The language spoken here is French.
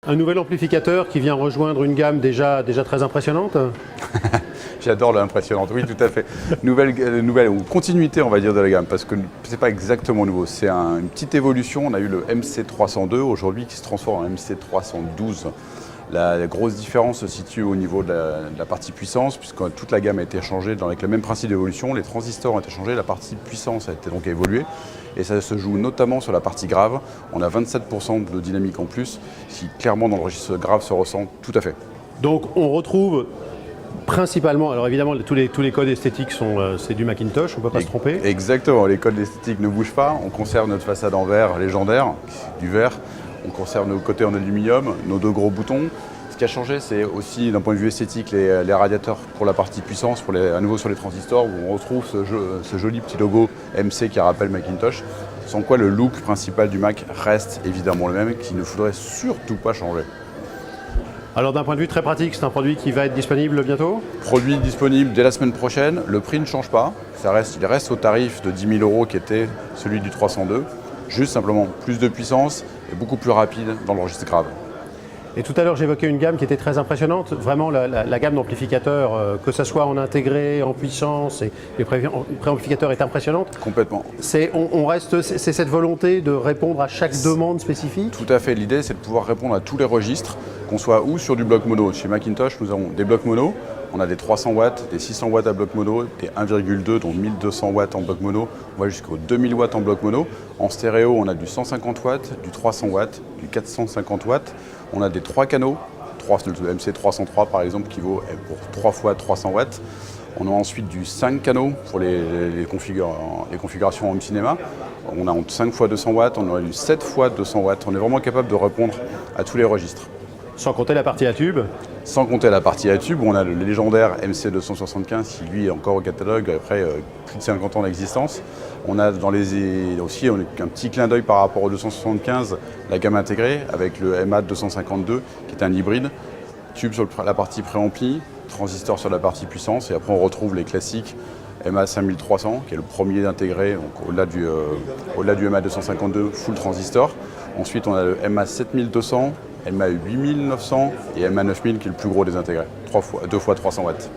Un nouvel amplificateur qui vient rejoindre une gamme déjà très impressionnante. J'adore l'impressionnante, oui tout à fait. Nouvelle ou continuité on va dire de la gamme, parce que c'est pas exactement nouveau, c'est une petite évolution. On a eu le MC302 aujourd'hui qui se transforme en MC312. La grosse différence se situe au niveau de la partie puissance, puisque toute la gamme a été changée avec le même principe d'évolution. Les transistors ont été changés, la partie puissance a été donc évoluée. Et ça se joue notamment sur la partie grave. On a 27% de dynamique en plus, qui clairement dans le registre grave se ressent tout à fait. Donc on retrouve principalement, alors évidemment tous les codes esthétiques c'est du Macintosh, on ne peut pas se tromper. Exactement, les codes esthétiques ne bougent pas. On conserve notre façade en verre légendaire, du verre. On conserve nos côtés en aluminium, nos deux gros boutons. Ce qui a changé, c'est aussi d'un point de vue esthétique les radiateurs pour la partie puissance, à nouveau sur les transistors, où on retrouve ce joli petit logo MC qui rappelle Macintosh. Sans quoi le look principal du Mac reste évidemment le même, qu'il ne faudrait surtout pas changer. Alors d'un point de vue très pratique, c'est un produit qui va être disponible bientôt? Produit disponible dès la semaine prochaine. Le prix ne change pas. Il reste au tarif de 10 000 € qui était celui du 302. Juste simplement plus de puissance et beaucoup plus rapide dans le registre grave. Et tout à l'heure, j'évoquais une gamme qui était très impressionnante. Vraiment, la gamme d'amplificateurs, que ce soit en intégré, en puissance, et les préamplificateurs est impressionnante. Complètement. C'est cette volonté de répondre à chaque demande spécifique? Tout à fait. L'idée, c'est de pouvoir répondre à tous les registres, qu'on soit ou sur du bloc mono. Chez Macintosh, nous avons des blocs mono. On a des 300 watts, des 600 watts à bloc mono, des 1,2 dont 1200 watts en bloc mono. On va jusqu'aux 2000 watts en bloc mono. En stéréo, on a du 150 watts, du 300 watts, du 450 watts. On a des 3 canaux, le MC303 par exemple qui vaut pour 3 fois 300 watts. On a ensuite du 5 canaux pour les configurations home cinéma. On a 5 fois 200 watts, on a du 7 fois 200 watts. On est vraiment capable de répondre à tous les registres. Sans compter la partie à tube? Sans compter la partie à tube, où on a le légendaire MC275 qui lui est encore au catalogue après plus de 50 ans d'existence. On a aussi un petit clin d'œil par rapport au 275, la gamme intégrée avec le MA252 qui est un hybride. Tube sur la partie préampli, transistor sur la partie puissance et après on retrouve les classiques MA5300 qui est le premier d'intégrer au-delà du MA252 full transistor. Ensuite on a le MA7200, MA8900 et MA9000 qui est le plus gros des intégrés, 2 fois 300 watts.